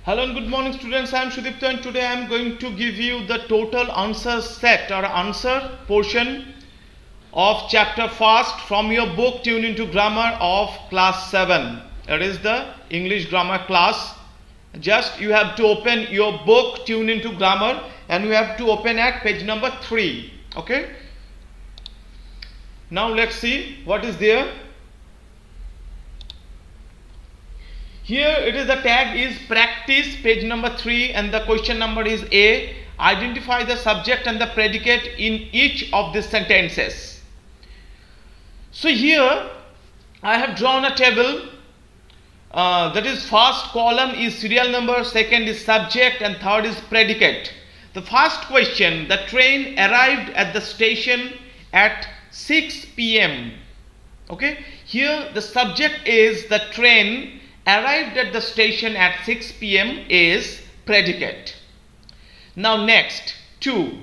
Hello and good morning students, I am Sudipta and today I am going to give you the total answer set or answer portion of chapter first from your book Tune into Grammar of class 7. It is the English grammar class. Just you have to open your book Tune into Grammar and you have to open at page number 3. Okay. Now let's see what is there. Here it is, the tag is practice, page number 3, and the question number is A. Identify the subject and the predicate in each of these sentences. So here I have drawn a table, that is first column is serial number, second is subject and third is predicate. The first question, the train arrived at the station at 6 p.m. Okay, here the subject is the train arrived at the station at 6 p.m. is predicate. Now next, 2.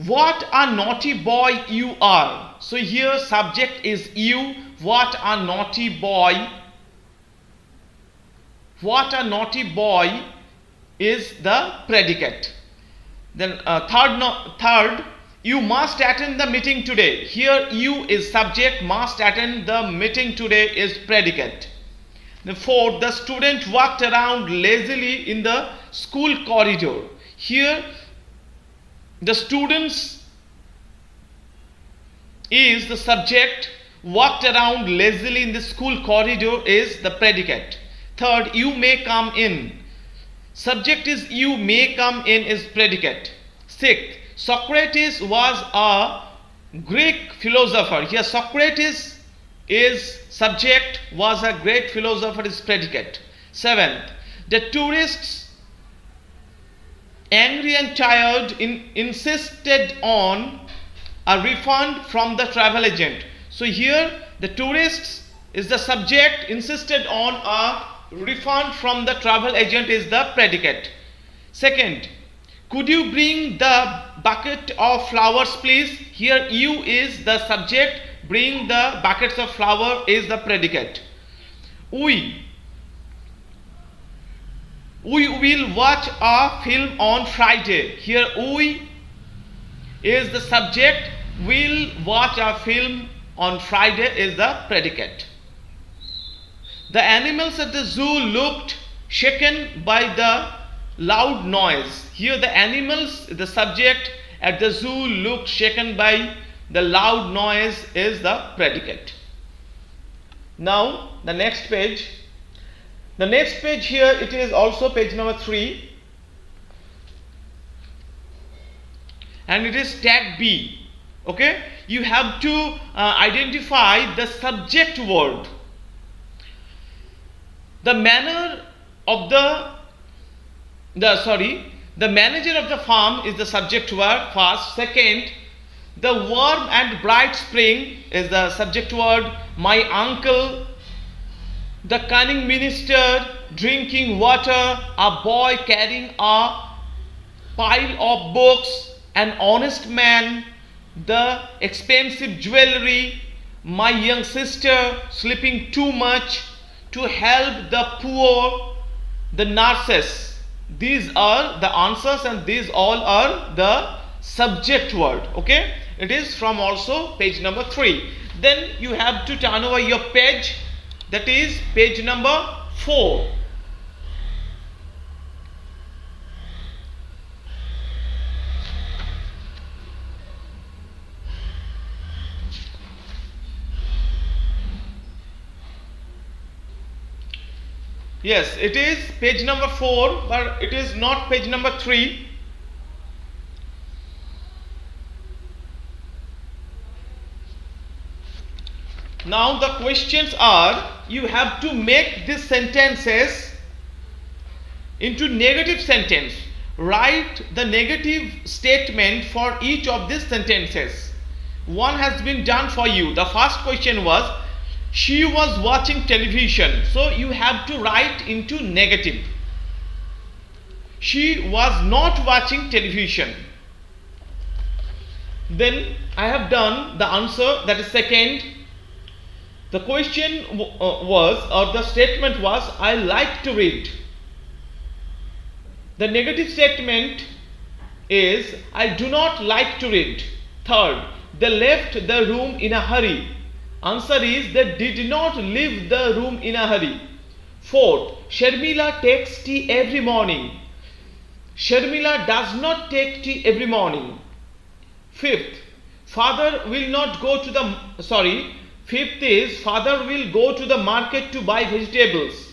What a naughty boy you are. So here subject is you. What a naughty boy. What a naughty boy is the predicate. Then third, you must attend the meeting today. Here you is subject, must attend the meeting today is predicate. The fourth, the student walked around lazily in the school corridor. Here the students is the subject, walked around lazily in the school corridor is the predicate. Third, you may come in. Subject is you may come in is predicate. Sixth, Socrates was a Greek philosopher. Here Socrates is subject, was a great philosopher is predicate. Seventh, the tourists, angry and tired, insisted on a refund from the travel agent. So here the tourists is the subject, insisted on a refund from the travel agent is the predicate. Second, could you bring the bucket of flowers please? Here you is the subject, bring the buckets of flower is the predicate. We will watch a film on Friday. Here we is the subject, will watch a film on Friday is the predicate. The animals at the zoo looked shaken by the loud noise. Here the animals, the subject at the zoo looked shaken by the loud noise is the predicate. Now the next page. The next page here, it is also page number 3 and it is tag B. Okay, you have to identify the subject word. The manner of the manager of the farm is the subject word first. Second, the warm and bright spring is the subject word. My uncle, the cunning minister, drinking water, a boy carrying a pile of books, an honest man, the expensive jewelry, my young sister sleeping too much, to help the poor, the nurses. These are the answers and these all are the subject word. Okay, it is from also page number 3. Then you have to turn over your page, that is page number 4. Yes, it is page number 4, but it is not page number 3. Now the questions are, you have to make these sentences into negative sentence. Write the negative statement for each of these sentences. One has been done for you. The first question was, she was watching television. So you have to write into negative. She was not watching television. Then I have done the answer, that is second. The question or the statement was, I like to read. The negative statement is, I do not like to read. Third, they left the room in a hurry. Answer is, they did not leave the room in a hurry. Fourth, Sharmila takes tea every morning. Sharmila does not take tea every morning. Fifth, father will go to the market to buy vegetables.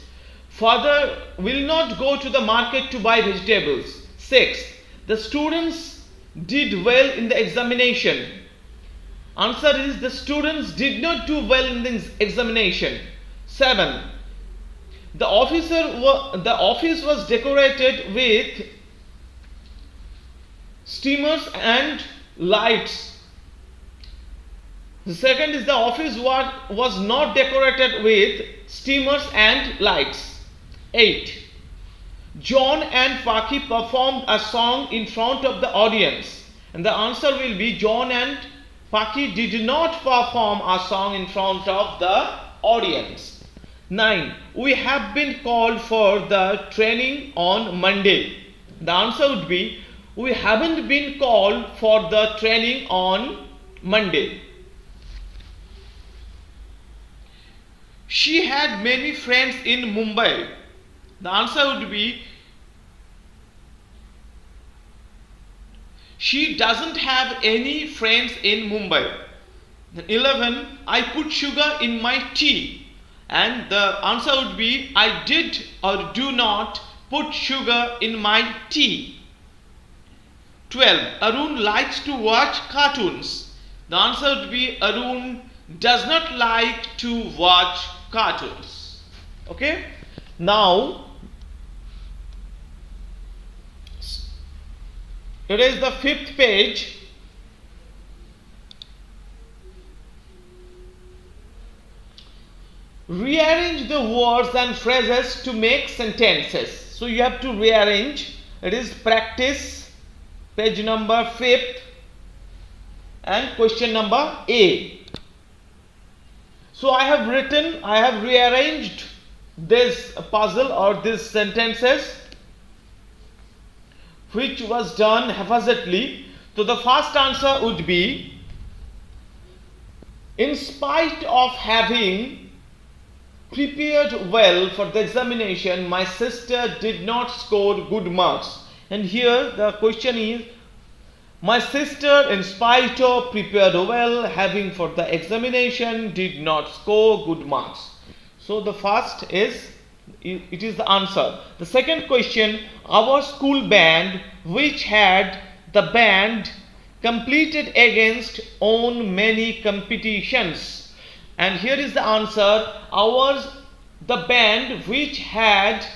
Father will not go to the market to buy vegetables. Sixth, the students did well in the examination. Answer is, the students did not do well in the examination. 7. The office was decorated with streamers and lights. The second is, the office was not decorated with streamers and lights. 8. John and Paki performed a song in front of the audience. And the answer will be, John and Paki did not perform a song in front of the audience. 9. We have been called for the training on Monday. The answer would be, we haven't been called for the training on Monday. She had many friends in Mumbai. The answer would be, she doesn't have any friends in Mumbai. 11. I put sugar in my tea. And the answer would be, I did or do not put sugar in my tea. 12. Arun likes to watch cartoons. The answer would be, Arun does not like to watch cartoons. Okay? Now, it is the 5th page. Rearrange the words and phrases to make sentences. So you have to rearrange. It is practice, page number 5th, and question number A. So I have rearranged this puzzle or these sentences, which was done haphazardly. So the first answer would be, in spite of having prepared well for the examination, my sister did not score good marks. And here the question is, my sister, in spite of prepared well, having for the examination, did not score good marks. So the first is, it is the answer. The second question, our school band, which had the band competed against on many competitions. And here is the answer, the band which had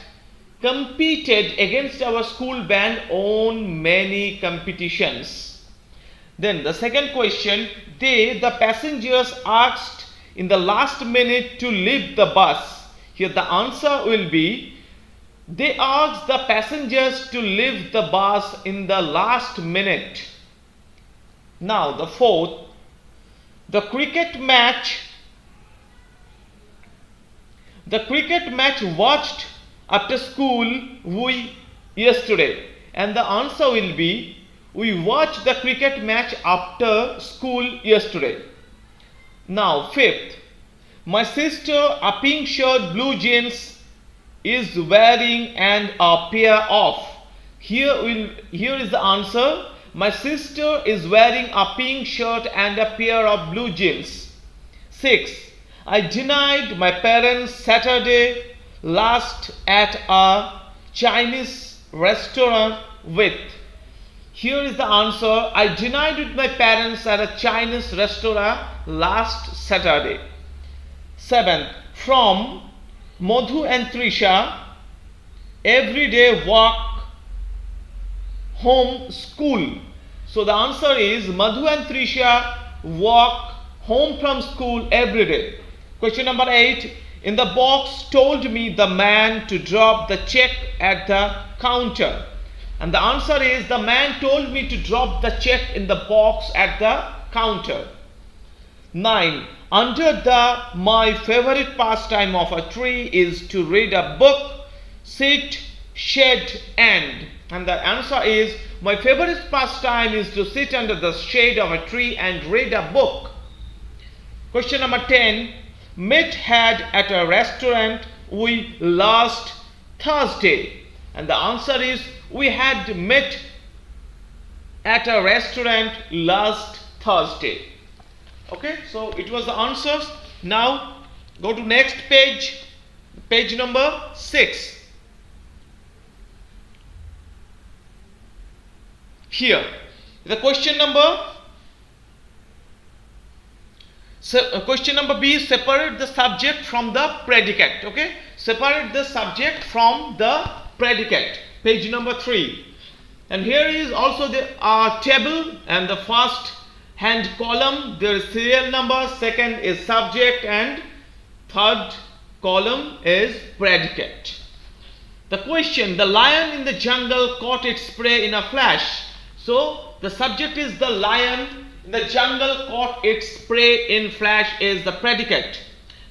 competed against our school band on many competitions. Then the second question, the passengers asked in the last minute to leave the bus. Here the answer will be, they asked the passengers to leave the bus in the last minute. Now the fourth, the cricket match watched after school yesterday. And the answer will be, we watched the cricket match after school yesterday. Now fifth, my sister, a pink shirt, blue jeans, is wearing and a pair of. Here is the answer, my sister is wearing a pink shirt and a pair of blue jeans. 6. I denied my parents Saturday last at a Chinese restaurant with. Here is the answer, I denied with my parents at a Chinese restaurant last Saturday. 7. From Madhu and Trisha, everyday walk home school. So the answer is, Madhu and Trisha walk home from school every day. Question number 8. In the box told me the man to drop the check at the counter. And the answer is, the man told me to drop the check in the box at the counter. 9. Under the my favorite pastime of a tree is to read a book, sit, shed, and the answer is my favorite pastime is to sit under the shade of a tree and read a book. Question number 10. Met had at a restaurant we last Thursday. And the answer is we had met at a restaurant last Thursday. Okay, so it was the answers. Now go to next page, page number 6. Here, the question number B, separate the subject from the predicate. Okay, separate the subject from the predicate. Page number 3. And here is also the table, and the first hand column there is serial number, second is subject, and third column is predicate. The question, the lion in the jungle caught its prey in a flash. So the subject is the lion in the jungle caught its prey in flash is the predicate.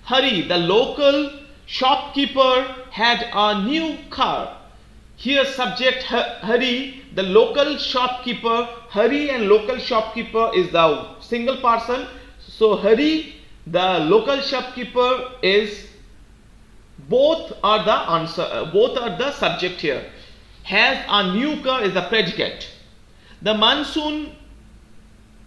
Hurry, the local shopkeeper had a new car. Here subject hurry, the local shopkeeper, hurry and local shopkeeper is the single person. So hurry, the local shopkeeper is, both are the answer, both are the subject here. Has a new car is the predicate. The monsoon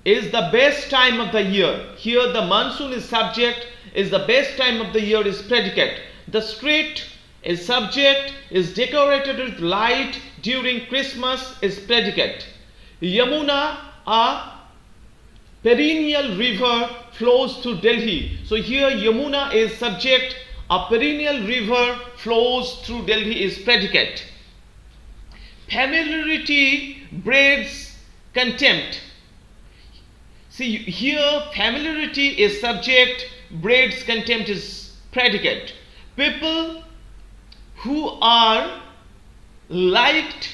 is the best time of the year. Here the monsoon is subject, is the best time of the year is predicate. The street is subject, is decorated with light during Christmas is predicate. Yamuna, a perennial river, flows through Delhi. So here Yamuna is subject, a perennial river flows through Delhi is predicate. Familiarity breeds contempt. See here familiarity is subject, breeds contempt is predicate. People who are liked.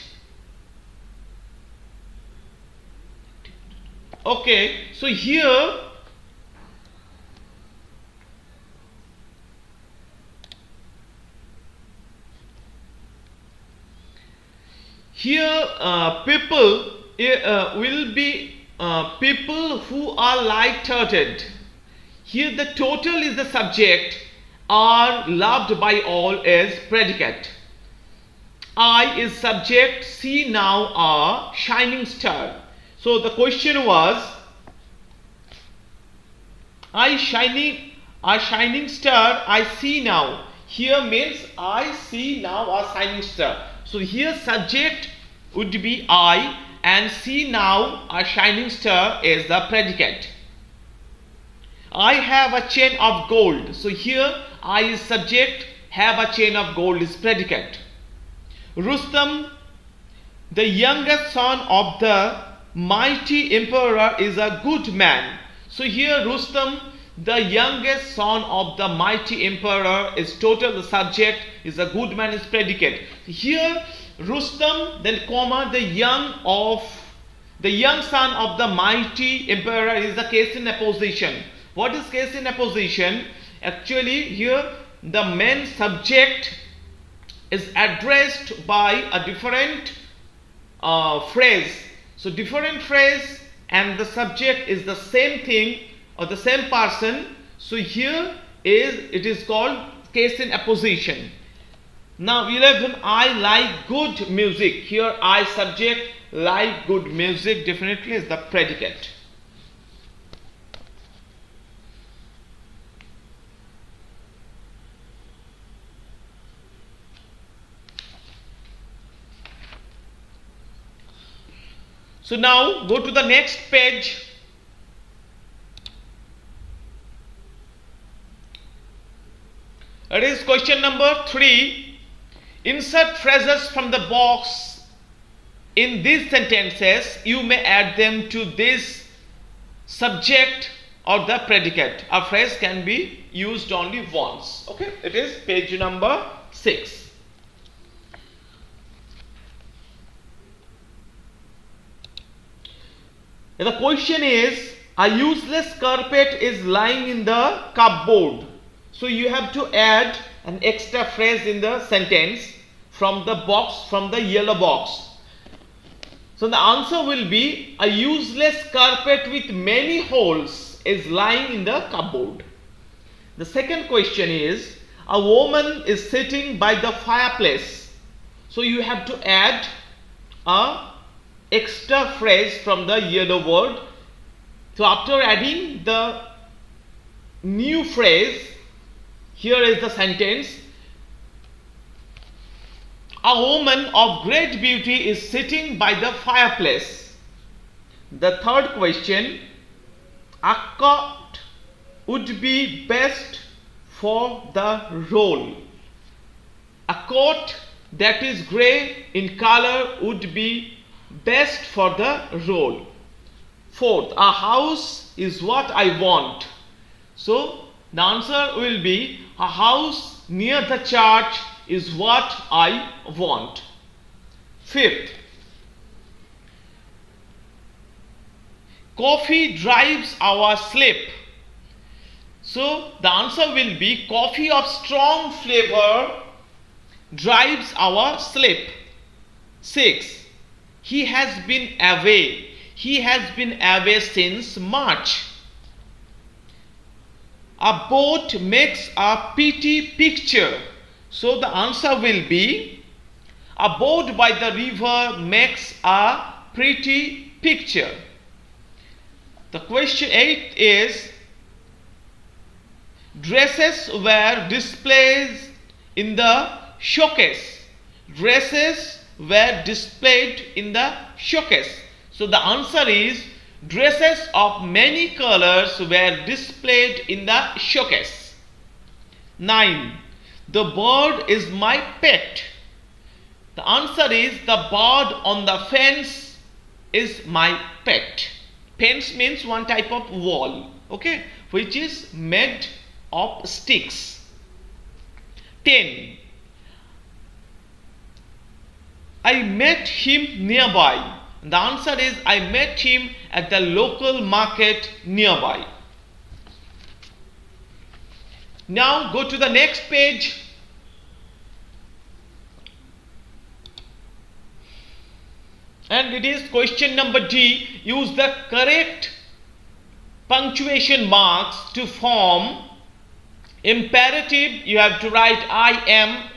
Okay, so here people will be people who are light-hearted. Here the total is the subject, are loved by all is predicate. I is subject, see now a shining star. So the question was, a shining star I see now. Here means I see now a shining star. So here subject would be I, and see now a shining star is the predicate. I have a chain of gold. So here I is subject, have a chain of gold is predicate. Rustam, the youngest son of the mighty emperor, is a good man. So here Rustam, the youngest son of the mighty emperor is total, the subject is a good man is predicate. Here Rustam, then comma, the young son of the mighty emperor is the case in apposition. What is case in apposition? Actually here the main subject is addressed by a different phrase. So different phrase and the subject is the same thing or the same person. So here it is called case in apposition. Now 11, I like good music. Here I subject, like good music definitely is the predicate. So now go to the next page. It is question number 3. Insert phrases from the box in these sentences. You may add them to this subject or the predicate. A phrase can be used only once. Okay, it is page number 6. The question is, A useless carpet is lying in the cupboard. So you have to add an extra phrase in the sentence from the box, from the yellow box. So the answer will be a useless carpet with many holes is lying in the cupboard. The second question is a woman is sitting by the fireplace. So you have to add a extra phrase from the yellow word. So after adding the new phrase, here is the sentence. A woman of great beauty is sitting by the fireplace. The third question, a coat would be best for the role. A coat that is grey in color would be best for the role. Fourth, a house is what I want. So the answer will be a house near the church is what I want. Fifth, coffee drives our sleep. So the answer will be coffee of strong flavor drives our sleep. 6. He has been away. He has been away since March. A boat makes a pretty picture. So the answer will be a boat by the river makes a pretty picture. The question 8 is dresses were displayed in the showcase. Dresses were displayed in the showcase. So the answer is dresses of many colors were displayed in the showcase. 9. The bird is my pet. The answer is the bird on the fence is my pet. Fence means one type of wall, okay, which is made of sticks. 10. I met him nearby. The answer is I met him at the local market nearby. Now go to the next page. And it is question number D. Use the correct punctuation marks to form imperative. You have to write I am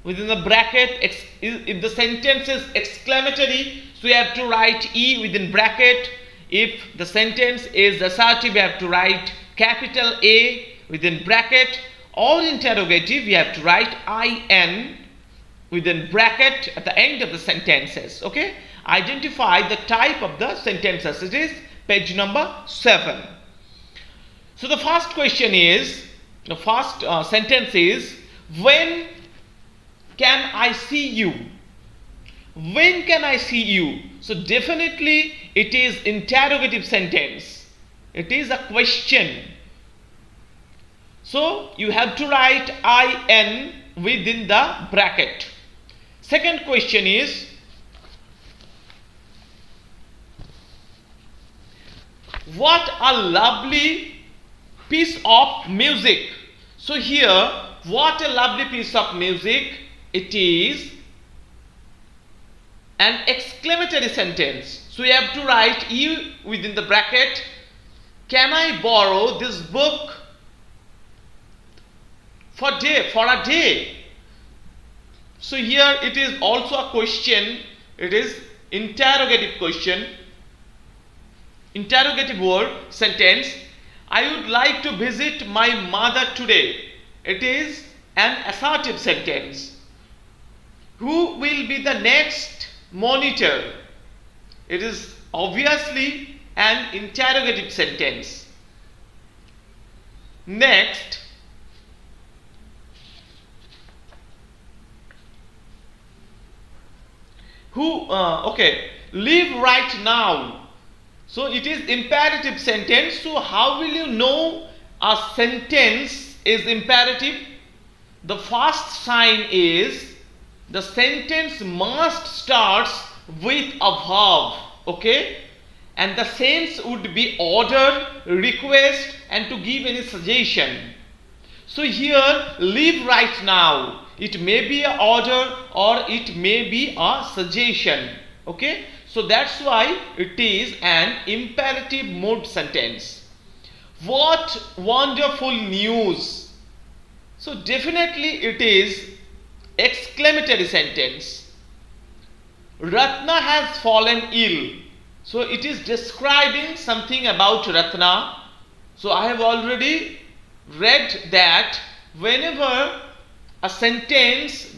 within the bracket. If the sentence is exclamatory, so you have to write E within bracket. If the sentence is assertive, you have to write capital A within bracket. Or interrogative, you have to write IN within bracket at the end of the sentences. Okay? Identify the type of the sentences. It is page number 7. So the first question is, the first sentence is, when can I see you? When can I see you? So definitely it is interrogative sentence. It is a question. So you have to write IN within the bracket. Second question is, what a lovely piece of music. So here, what a lovely piece of music. It is an exclamatory sentence. So you have to write E within the bracket. Can I borrow this book for a day? So here it is also a question. It is interrogative question. Interrogative word sentence. I would like to visit my mother today. It is an assertive sentence. Who will be the next monitor? It is obviously an interrogative sentence. Next, leave right now. So it is imperative sentence. So how will you know a sentence is imperative? The first sign is the sentence must start with a verb, okay? and the sense would be order, request, and to give any suggestion. So here, leave right now. It may be an order or it may be a suggestion. Okay? So that's why it is an imperative mood sentence. What wonderful news! So definitely it is exclamatory sentence. Ratna has fallen ill. So it is describing something about Ratna. So I have already read that whenever a sentence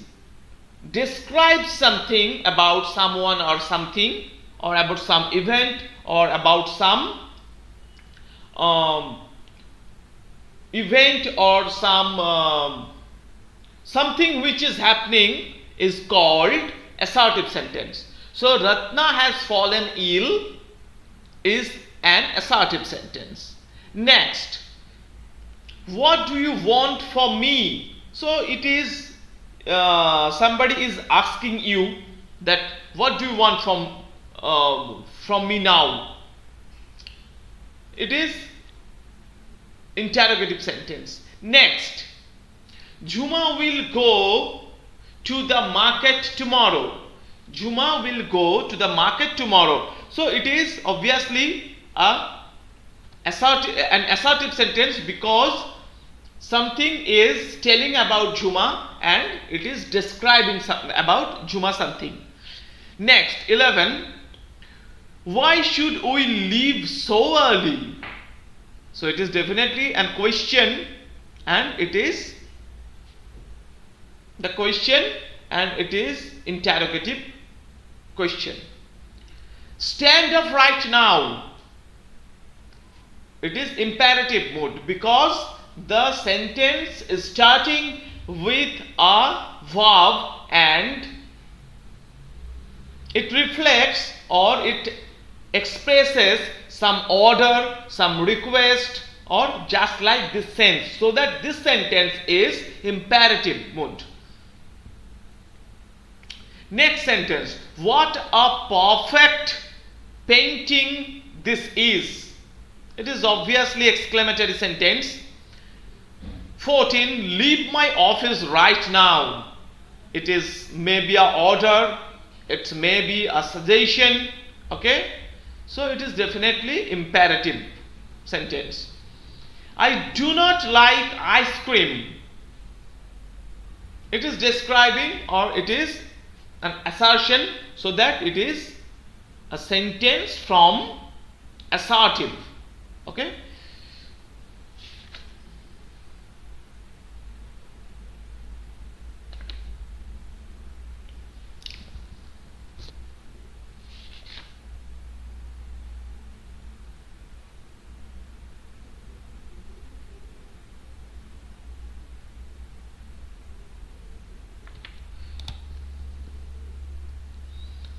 describes something about someone or something, or about some event, or about some event, or some something which is happening, is called assertive sentence. So Ratna has fallen ill is an assertive sentence. Next, what do you want from me? So it is somebody is asking you that what do you want from me now? It is interrogative sentence. Next, Juma will go to the market tomorrow. Juma will go to the market tomorrow. So it is obviously an assertive sentence, because something is telling about Juma and it is describing about Juma something. Next, 11. Why should we leave so early? So it is definitely a question, and it is the question, and it is interrogative question. Stand up right now. It is imperative mood, because the sentence is starting with a verb and it reflects or it expresses some order, some request, or just like this sense. So that this sentence is imperative mood. Next sentence. What a perfect painting this is. It is obviously exclamatory sentence. 14. Leave my office right now. It is maybe a order, it may be a suggestion. Okay, so it is definitely imperative sentence. I do not like ice cream. It is describing or it is an assertion, so that it is a sentence from assertive. Okay.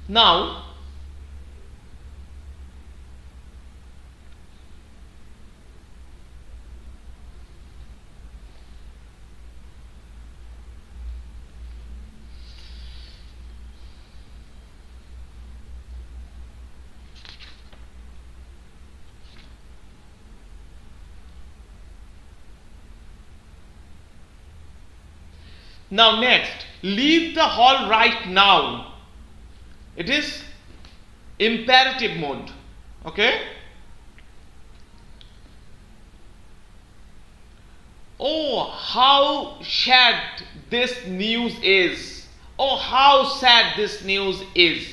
Now, next, leave the hall right now. It is imperative mode. Okay. Oh, how sad this news is. Oh, how sad this news is.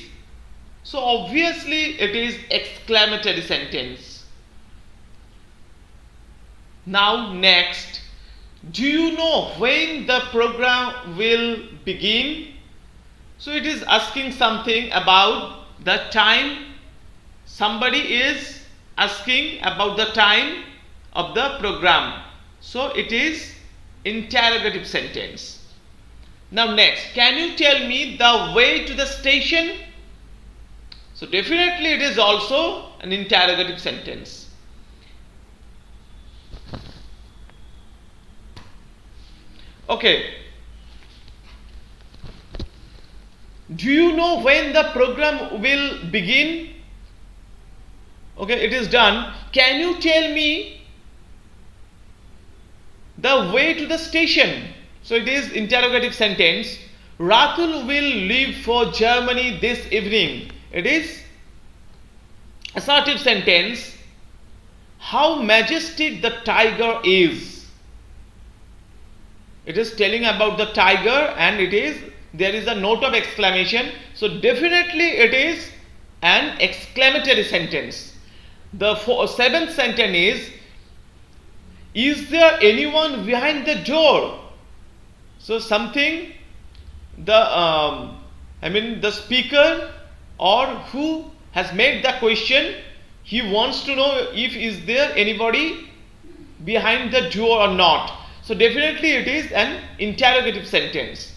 So obviously it is exclamatory sentence. Now next, do you know when the program will begin? So it is asking something about the time. Somebody is asking about the time of the program. So it is interrogative sentence. Now next, can you tell me the way to the station? So definitely it is also an interrogative sentence. Okay. Do you know when the program will begin? Okay, it is done. Can you tell me the way to the station? So it is interrogative sentence. Ratul will leave for Germany this evening. It is assertive sentence. How majestic the tiger is. It is telling about the tiger, and there is a note of exclamation. So definitely it is an exclamatory sentence. The seventh sentence is there anyone behind the door? So something the speaker or who has made the question, he wants to know if is there anybody behind the door or not. So definitely it is an interrogative sentence.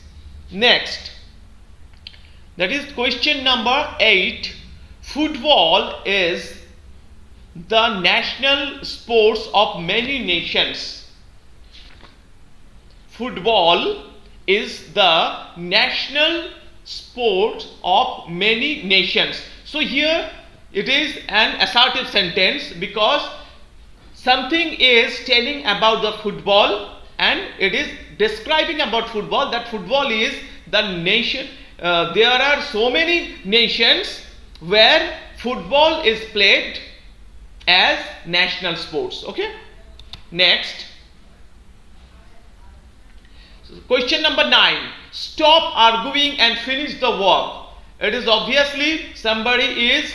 Next, that is question number 8. Football is the national sports of many nations. Football is the national sport of many nations. So here it is an assertive sentence because something is telling about the football and it is describing about football, that football is the nation. There are so many nations where football is played as national sports. Okay. Next, so question number 9. Stop arguing and finish the work. It is obviously somebody is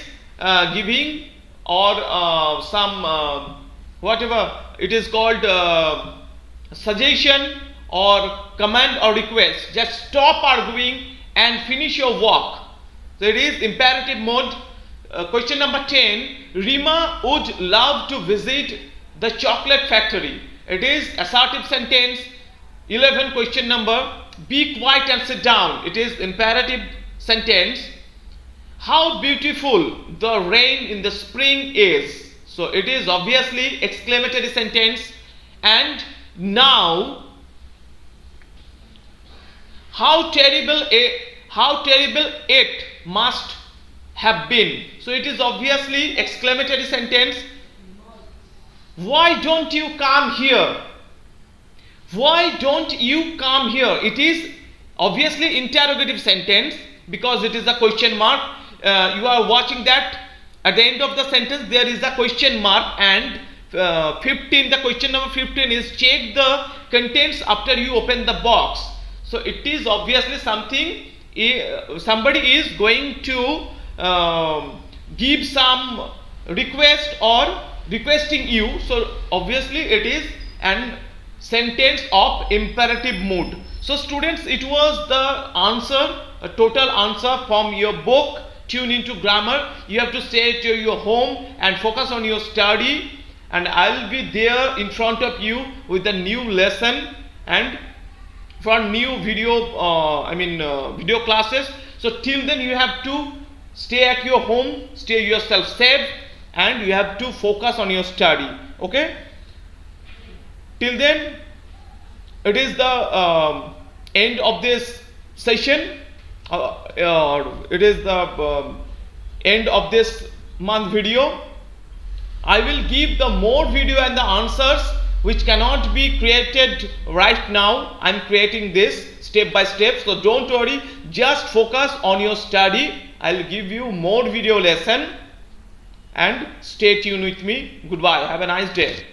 giving or some whatever it is called suggestion or command or request. Just stop arguing and finish your work. So it is imperative mode. Question number 10. Rima would love to visit the chocolate factory. It is assertive sentence. 11. Question number. Be quiet and sit down. It is imperative sentence. How beautiful the rain in the spring is. So it is obviously exclamatory sentence. And now, how terrible it must have been. So it is obviously exclamatory sentence. Why don't you come here? Why don't you come here? It is obviously interrogative sentence because it is a question mark. You are watching that at the end of the sentence there is a question mark, and 15, the question number 15 is check the contents after you open the box. So it is obviously something, somebody is going to give some request or requesting you. So obviously it is an sentence of imperative mood. So students, it was the answer, a total answer from your book Tune Into Grammar. You have to stay to your home and focus on your study, and I will be there in front of you with a new lesson and for new video video classes. So till then you have to stay at your home, stay yourself safe, and you have to focus on your study. Okay, till then it is the end of this session. It is the end of this month video. I will give the more video and the answers which cannot be created right now. I am creating this step by step, so don't worry, just focus on your study. I will give you more video lesson and stay tuned with me. Goodbye, have a nice day.